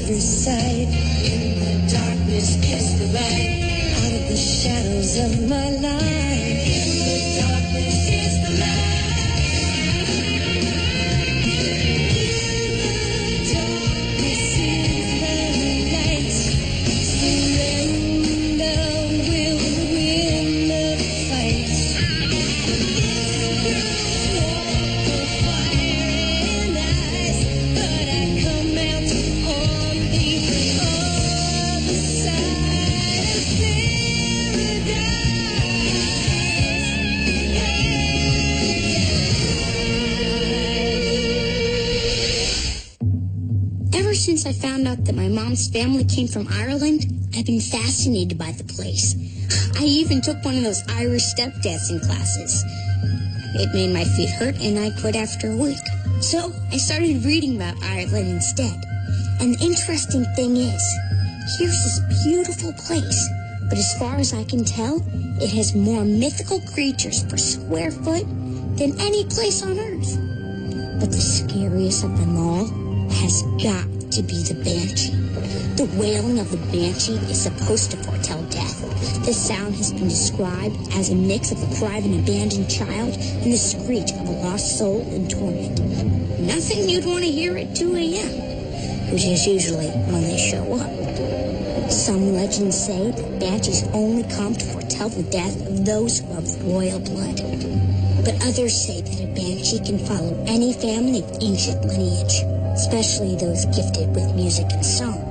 riverside. In the darkness is the light. Out of the shadows of my life. In the darkness is the light. Since I found out that my mom's family came from Ireland, I've been fascinated by the place. I even took one of those Irish step dancing classes. It made my feet hurt and I quit after a week. So I started reading about Ireland instead. And the interesting thing is, here's this beautiful place, but as far as I can tell, it has more mythical creatures per square foot than any place on Earth. But the scariest of them all has got to be the Banshee. The wailing of the Banshee is supposed to foretell death. The sound has been described as a mix of the cry of an abandoned child and the screech of a lost soul in torment. Nothing you'd want to hear at 2 a.m., which is usually when they show up. Some legends say that Banshees only come to foretell the death of those who have royal blood. But others say that a Banshee can follow any family of ancient lineage, especially those gifted with music and song.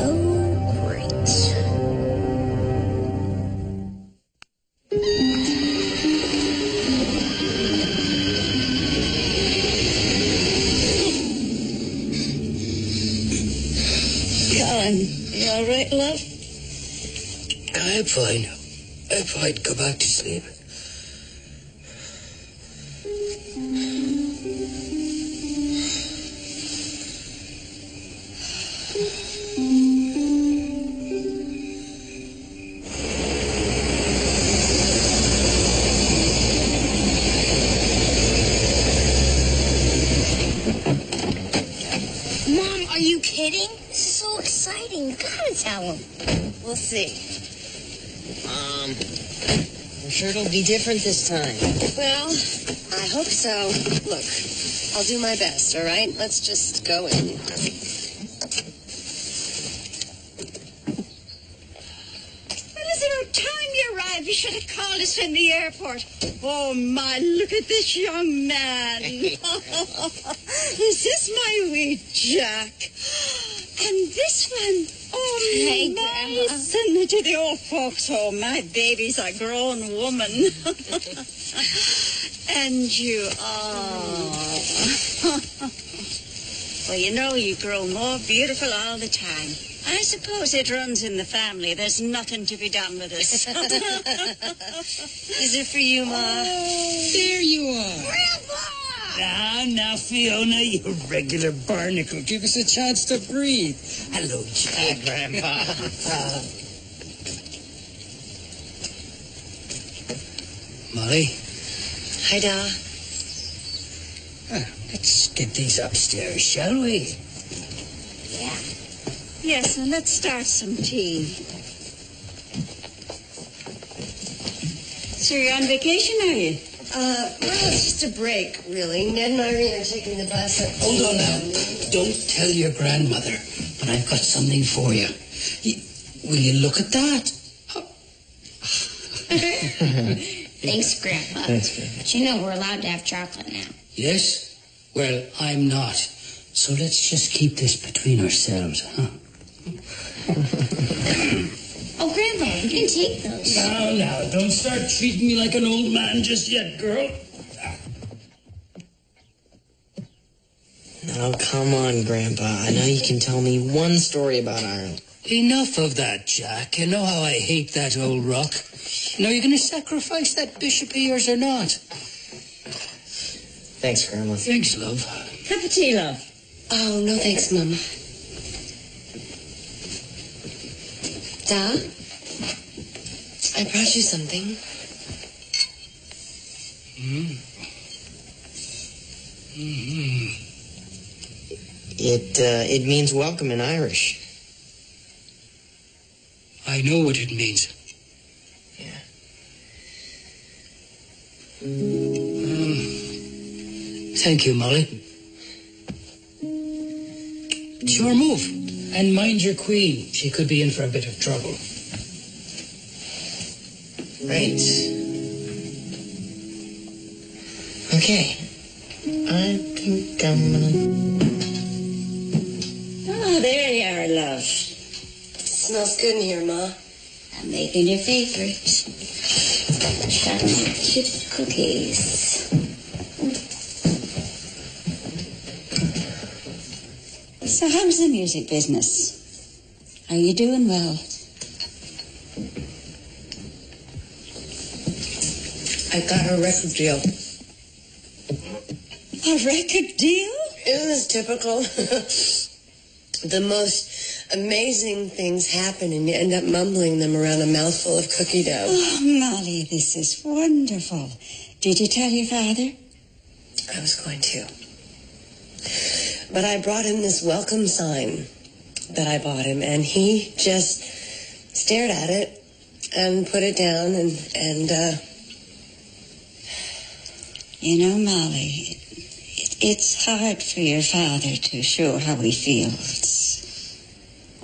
Oh, great. Colin, you all right, love? I'm fine. I'm fine. Go back to sleep. Kidding? This is so exciting. You gotta tell him. We'll see. I'm sure it'll be different this time. Well, I hope so. Look, I'll do my best, all right? Let's just go in. You should have called us from the airport. Oh, my, look at this young man. Is this my wee Jack? And this one, oh, hey, my, send me to the old folks home. My baby's a grown woman. And you, well, you know, you grow more beautiful all the time. I suppose it runs in the family. There's nothing to be done with us. Is it for you, Ma? Oh, there you are. Grandpa! Now, Fiona, you regular barnacle. Give us a chance to breathe. Hello, Jack. Hey, Grandpa. Molly? Hi, Da. Let's get these upstairs, shall we? Yeah. Yes, and let's start some tea. So you're on vacation, are you? Well, it's just a break, really. Ned and Irene are taking the bus at... Hold on now. Don't tell your grandmother, but I've got something for you. Will you look at that? Thanks, Grandpa. Thanks, Grandpa. But you know we're allowed to have chocolate now. Yes? Well, I'm not. So let's just keep this between ourselves, huh? Oh, Grandpa, you can take those. Now, don't start treating me like an old man just yet, girl. Oh, come on, Grandpa. I know you can tell me one story about Ireland. Enough of that, Jack. You know how I hate that old rock. Now, you going to sacrifice that bishop of yours or not? Thanks, Grandma. Thanks, love. Cup of tea, love. Oh, no thanks, Mama. Da? I brought you something. It means welcome in Irish. I know what it means. Yeah. Thank you, Molly. Sure, move. And mind your queen. She could be in for a bit of trouble. Right. Okay. I think I'm gonna... Oh, there you are, love. Smells good in here, Ma. I'm making your favorite chocolate chip cookies. So how's the music business? Are you doing well? I got her a record deal. A record deal? Isn't this typical? The most amazing things happen and you end up mumbling them around a mouthful of cookie dough. Oh, Molly, this is wonderful. Did you tell your father? I was going to. But I brought him this welcome sign that I bought him, and he just stared at it and put it down and You know, Molly, it's hard for your father to show how he feels.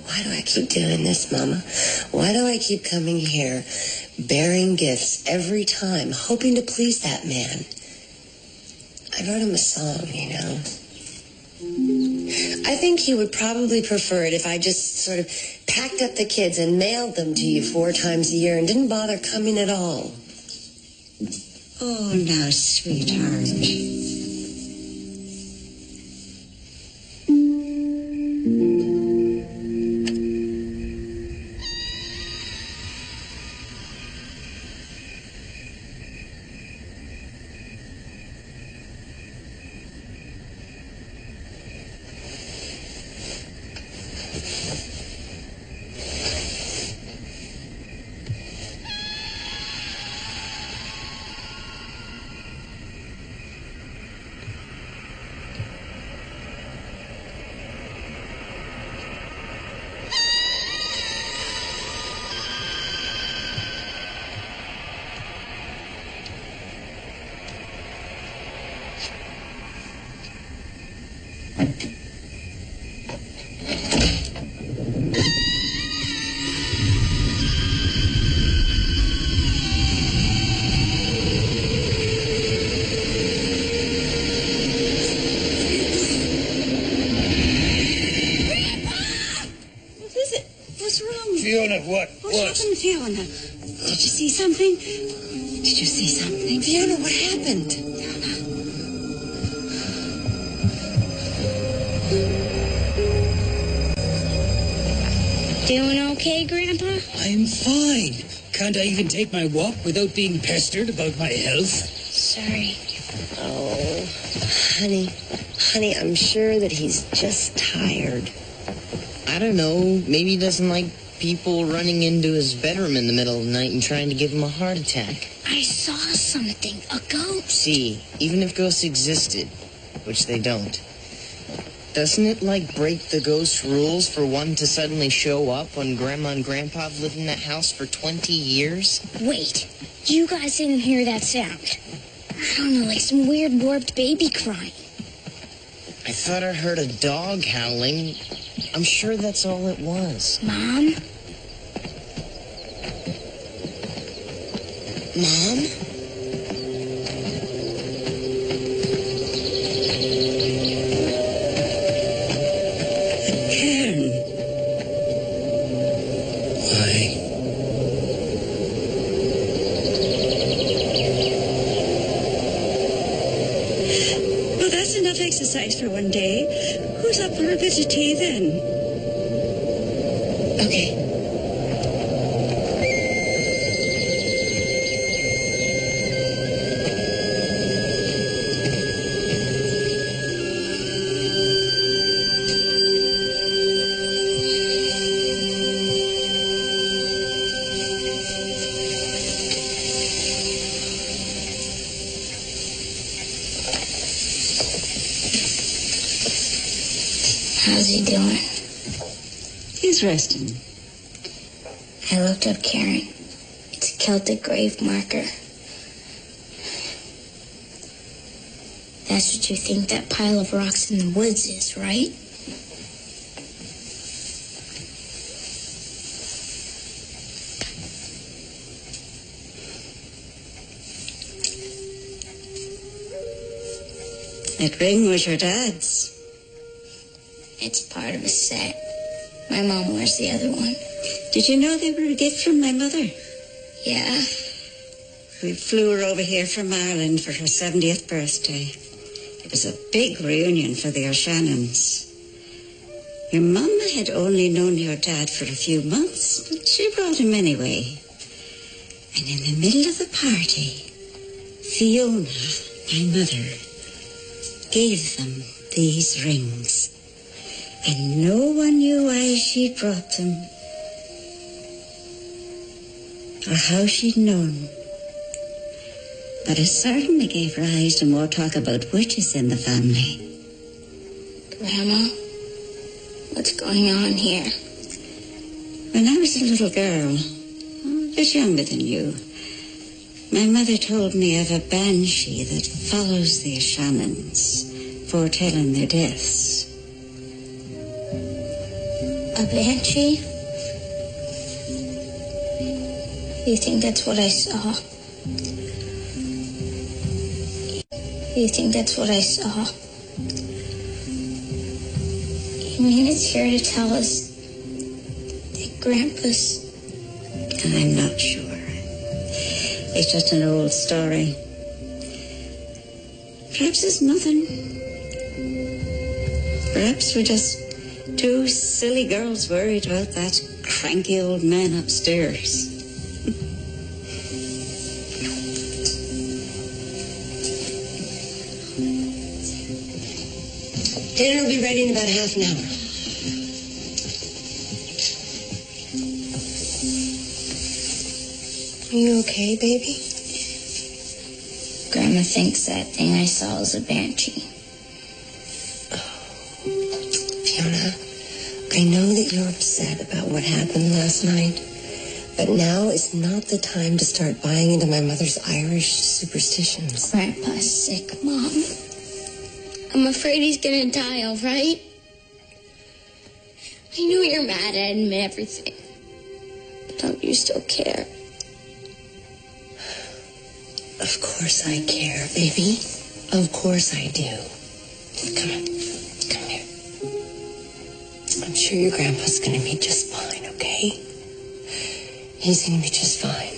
Why do I keep doing this, Mama? Why do I keep coming here, bearing gifts every time, hoping to please that man? I wrote him a song, you know. I think he would probably prefer it if I just sort of packed up the kids and mailed them to you 4 times a year and didn't bother coming at all. Oh, now, sweetheart. Fiona, what? What happened, Fiona? Did you see something? Did you see something? Fiona, what happened? Doing okay, Grandpa? I'm fine. Can't I even take my walk without being pestered about my health? Sorry. Oh, honey, I'm sure that he's just tired. I don't know. Maybe he doesn't like people running into his bedroom in the middle of the night and trying to give him a heart attack. I saw something. A ghost. See, even if ghosts existed, which they don't, doesn't it, like, break the ghost rules for one to suddenly show up when Grandma and Grandpa have lived in that house for 20 years? Wait, you guys didn't hear that sound? I don't know, like some weird warped baby crying. I thought I heard a dog howling. I'm sure that's all it was. Mom? Mom? Ken. Why? Well, that's enough exercise for one day. Who's up for a bit of tea then? Okay. How's he doing? He's resting. I looked up Karen. It's a Celtic grave marker. That's what you think that pile of rocks in the woods is, right? That ring was your dad's. It's part of a set. My mom wears the other one. Did you know they were a gift from my mother? Yeah. We flew her over here from Ireland for her 70th birthday. It was a big reunion for the O'Shannons. Your mum had only known your dad for a few months, but she brought him anyway. And in the middle of the party, Fiona, my mother, gave them these rings. And no one knew why she'd brought them, or how she'd known. But it certainly gave rise to more talk about witches in the family. Grandma, what's going on here? When I was a little girl, just younger than you, my mother told me of a banshee that follows the O'Shannons, foretelling their deaths. A banshee? You think that's what I saw? You think that's what I saw? You mean it's here to tell us that Grandpa's... I'm not sure. It's just an old story. Perhaps it's nothing. Perhaps we're just two silly girls worried about that cranky old man upstairs. Dinner will be ready in about half an hour. Are you okay, baby? Grandma thinks that thing I saw is a banshee. Fiona, I know that you're upset about what happened last night, but now is not the time to start buying into my mother's Irish superstitions. Grandpa's sick, Mom. I'm afraid he's gonna die, all right? I know you're mad at him and everything, but don't you still care? Of course I care, baby. Of course I do. Come on. Come here. I'm sure your grandpa's gonna be just fine, okay? He's gonna be just fine.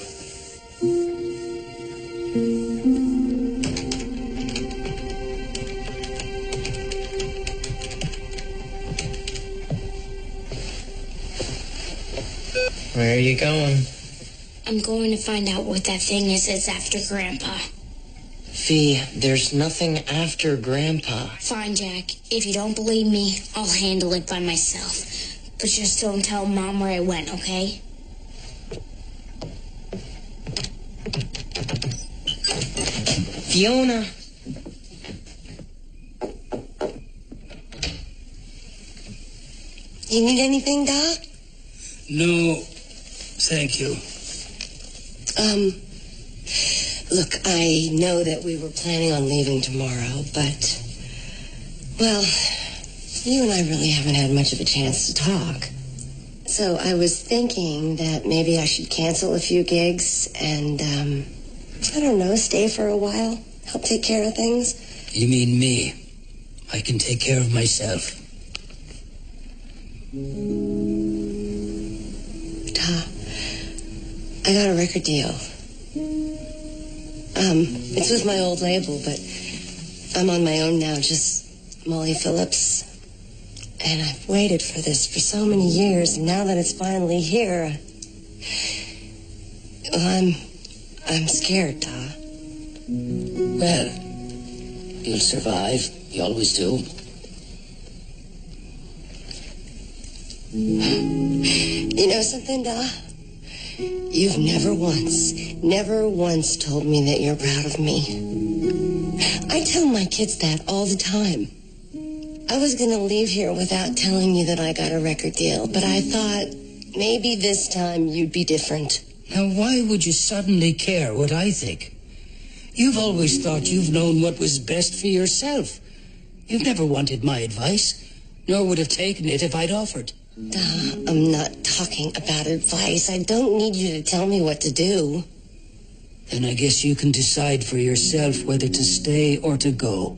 Where are you going? I'm going to find out what that thing is that's after Grandpa. Fee, there's nothing after Grandpa. Fine, Jack. If you don't believe me, I'll handle it by myself. But just don't tell Mom where I went, okay? Fiona! You need anything, Doc? No, thank you. Look, I know that we were planning on leaving tomorrow, but, well, you and I really haven't had much of a chance to talk. So I was thinking that maybe I should cancel a few gigs and, I don't know, stay for a while, help take care of things. You mean me? I can take care of myself. I got a record deal. It's with my old label, but I'm on my own now, just Molly Phillips. And I've waited for this for so many years, and now that it's finally here, well, I'm scared, Ta. Well, you'll survive. You always do. You know something, Da? You've never once told me that you're proud of me. I tell my kids that all the time. I was going to leave here without telling you that I got a record deal, but I thought maybe this time you'd be different. Now, why would you suddenly care what I think? You've always thought you've known what was best for yourself. You've never wanted my advice, nor would have taken it if I'd offered. I'm not talking about advice. I don't need you to tell me what to do. Then I guess you can decide for yourself whether to stay or to go.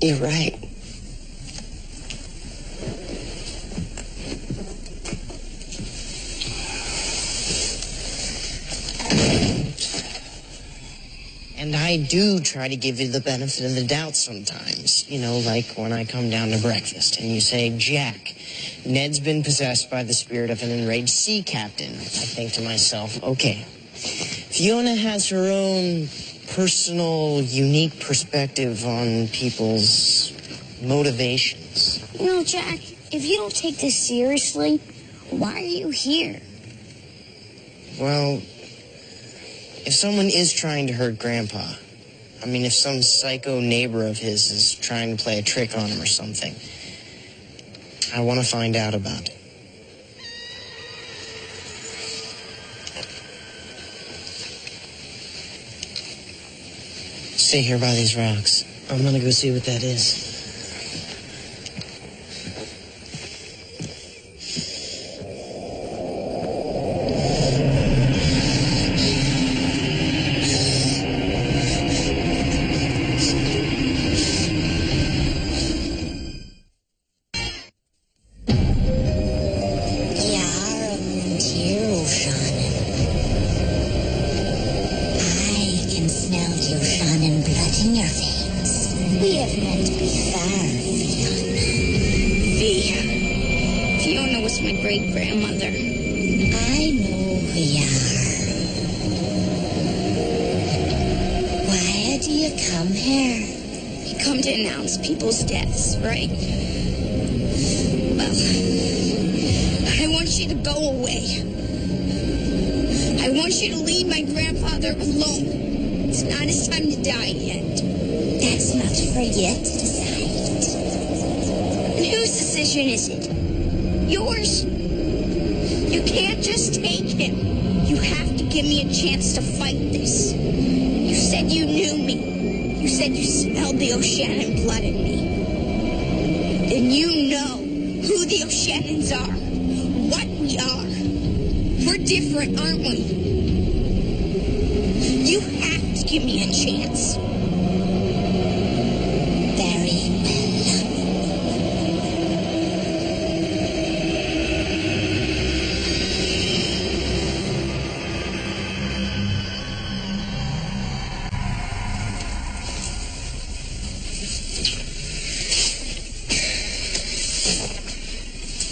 You're right. And I do try to give you the benefit of the doubt sometimes. You know, like when I come down to breakfast and you say, Jack, Ned's been possessed by the spirit of an enraged sea captain. I think to myself, okay, Fiona has her own personal, unique perspective on people's motivations. You know, Jack, if you don't take this seriously, why are you here? Well, if someone is trying to hurt Grandpa, I mean, if some psycho neighbor of his is trying to play a trick on him or something, I want to find out about it. Stay here by these rocks. I'm gonna go see what that is. People's deaths, right? Well, I want you to go away. I want you to leave my grandfather alone. It's not his time to die yet. That's not for you to decide. And whose decision is it? Yours? You can't just take him. You have to give me a chance to fight this. You said you knew me. You said you smelled the O'Shannon blood in me. And you know who the O'Shannons are. What we are. We're different, aren't we? You have to give me a chance. Very well.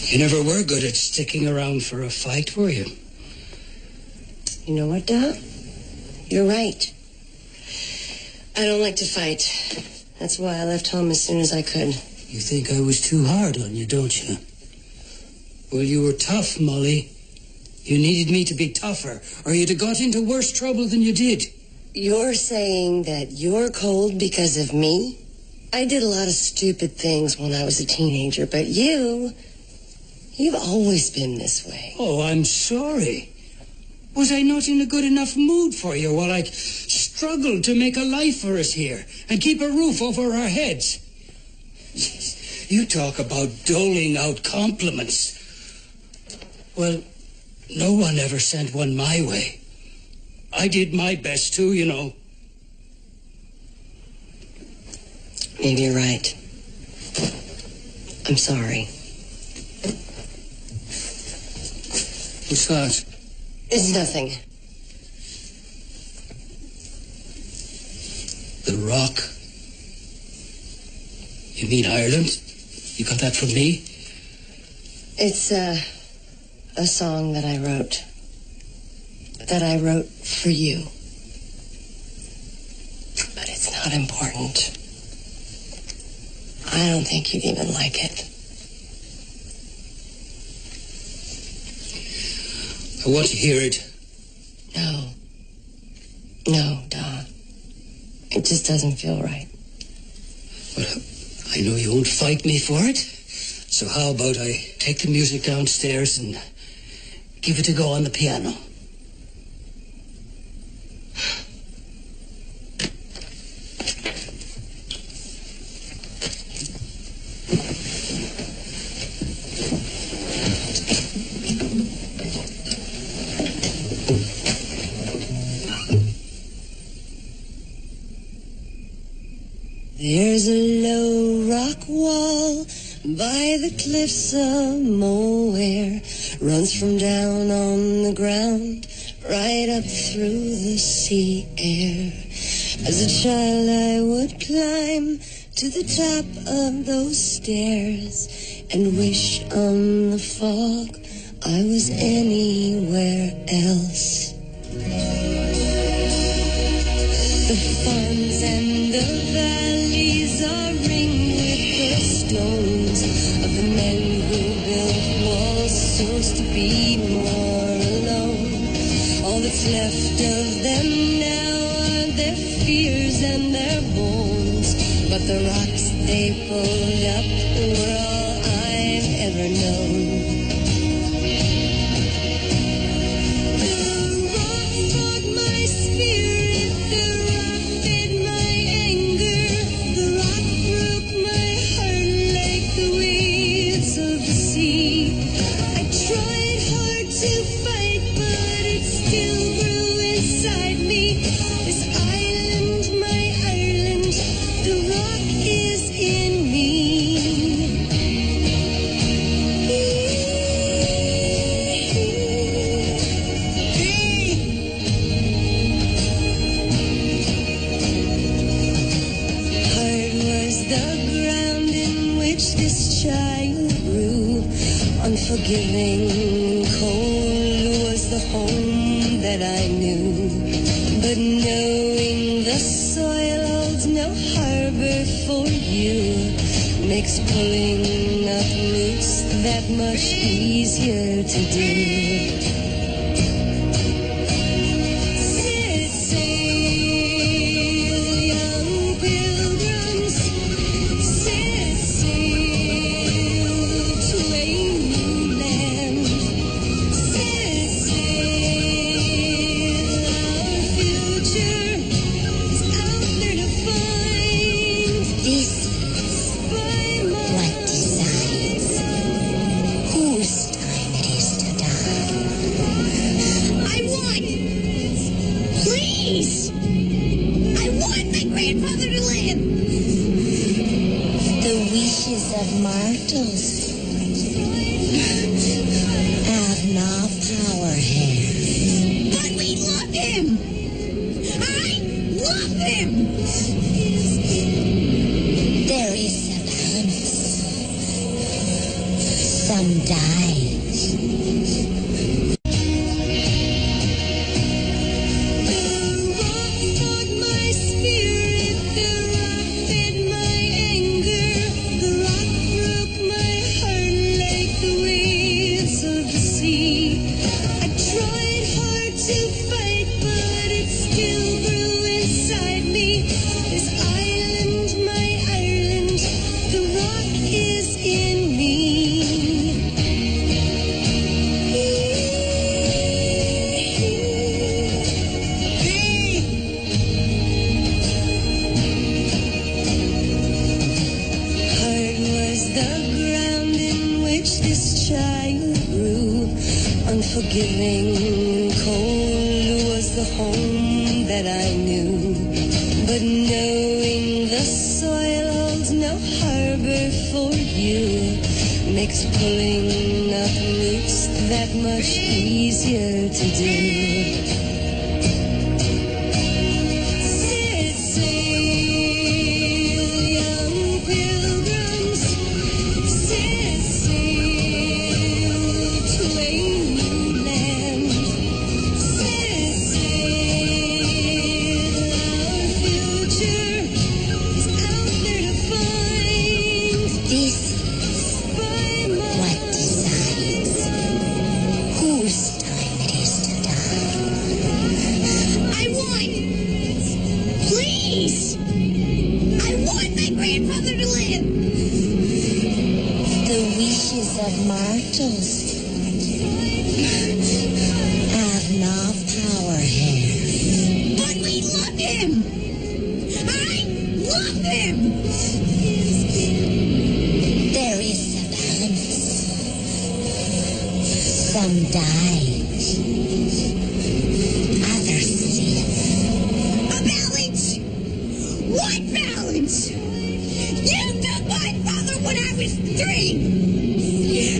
You never were good at sticking around for a fight, were you? You know what, Doc? You're right. I don't like to fight. That's why I left home as soon as I could. You think I was too hard on you, don't you? Well, you were tough, Molly. You needed me to be tougher, or you'd have got into worse trouble than you did. You're saying that you're cold because of me? I did a lot of stupid things when I was a teenager, but you've always been this way. Oh, I'm sorry. Was I not in a good enough mood for you while I struggled to make a life for us here and keep a roof over our heads? You talk about doling out compliments. Well, no one ever sent one my way. I did my best too, you know. Maybe you're right. I'm sorry. What's that? It's nothing. The Rock? You mean Ireland? You got that from me? It's a song that I wrote. That I wrote for you. But it's not important. I don't think you'd even like it. I want to hear it. No, Don. It just doesn't feel right. Well, I know you won't fight me for it. So how about I take the music downstairs and give it a go on the piano? There's a low rock wall by the cliffs of Moher, runs from down on the ground right up through the sea air. As a child I would climb to the top of those stairs and wish on the fog I was anywhere else. The farms and the valleys are ringed with the stones of the men who built walls soon to be more alone. All that's left of them now are their fears and their bones, but the rocks they pulled up were all I've ever known. Unforgiving, cold was the home that I knew, but knowing the soil holds no harbor for you makes pulling up roots that much easier to do. Set sail, young pilgrims, set sail to a of mortals have no power here. But we love him! I love him! There is a balance. Some died. Unforgiving, cold was the home that I knew, but knowing the soil holds no harbor for you makes pulling up roots that much easier to do. Please! place. I want my grandfather to live. The wishes of mortals have no power here. But we love him. I love him. There is a balance. Some died. Others live. A balance. What balance? You took my father when I was 3.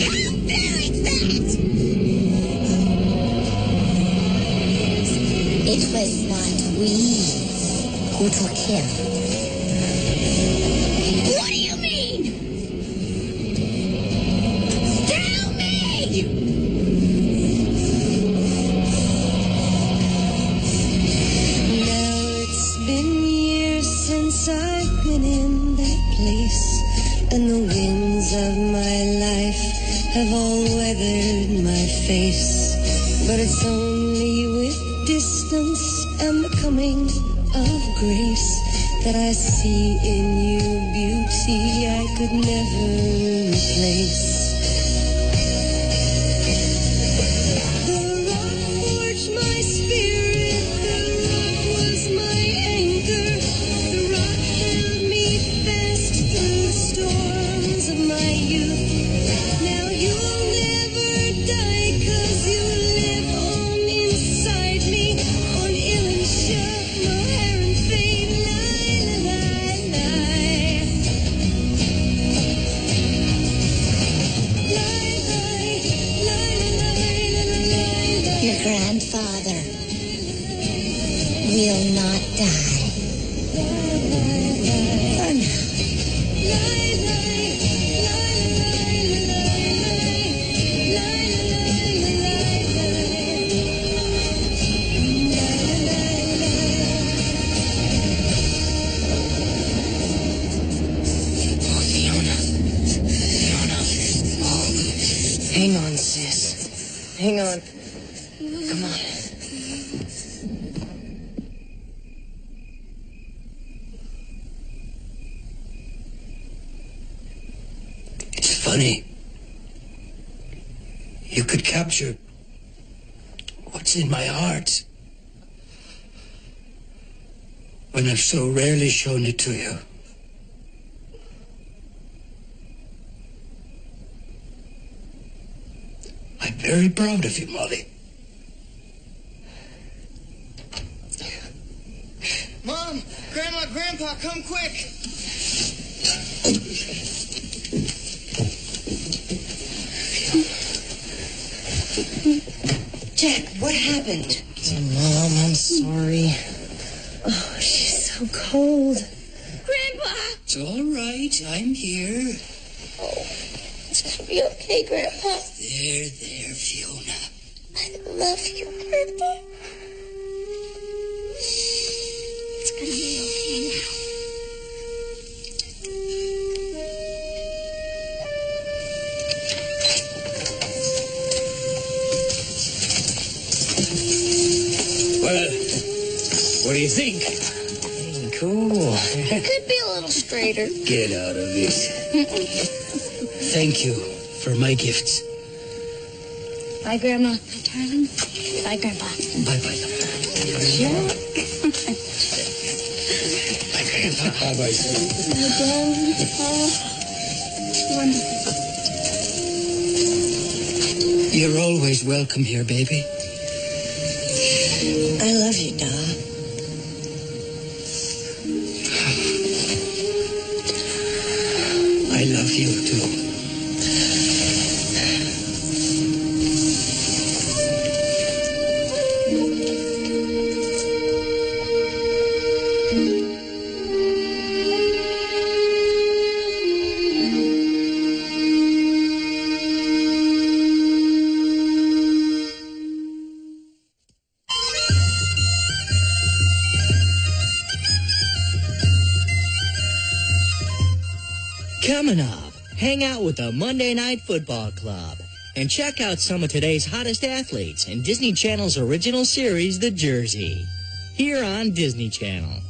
How fair is that? It was not we who took him. What do you mean? Tell me! Now it's been years since I've been in that place, and the winds of my life have all weathered my face. But it's only with distance and the coming of grace that I see in you beauty I could never replace. The rock forged my spirit, the rock was my anchor, the rock held me fast through the storms of my youth. Now you'll never die, 'cause you live on inside me, on ill and sure, no hair and fade, lie, lie, lie. Lie, lie, lie, lie, lie, lie. Your grandfather will not die. For now. Hang on, sis. Hang on. Come on. It's funny. You could capture what's in my heart when I've so rarely shown it to you. I'm very proud of you, Molly. Mom! Grandma! Grandpa! Come quick! Jack, what happened? Mom, I'm sorry. Oh, she's so cold. Grandpa! It's all right. I'm here. It's gonna be okay, Grandpa. There, Fiona. I love you, Grandpa. It's gonna be okay now. Well, what do you think? Cool. Could be a little straighter. Get out of it. Thank you for my gifts. Bye, Grandma. Bye, darling. Bye, Grandpa. Bye-bye. Bye, Grandpa. Bye-bye, son. You're always welcome here, baby. I love you, Da. I love you, too. Coming up, hang out with the Monday Night Football Club and check out some of today's hottest athletes in Disney Channel's original series, The Jersey, here on Disney Channel.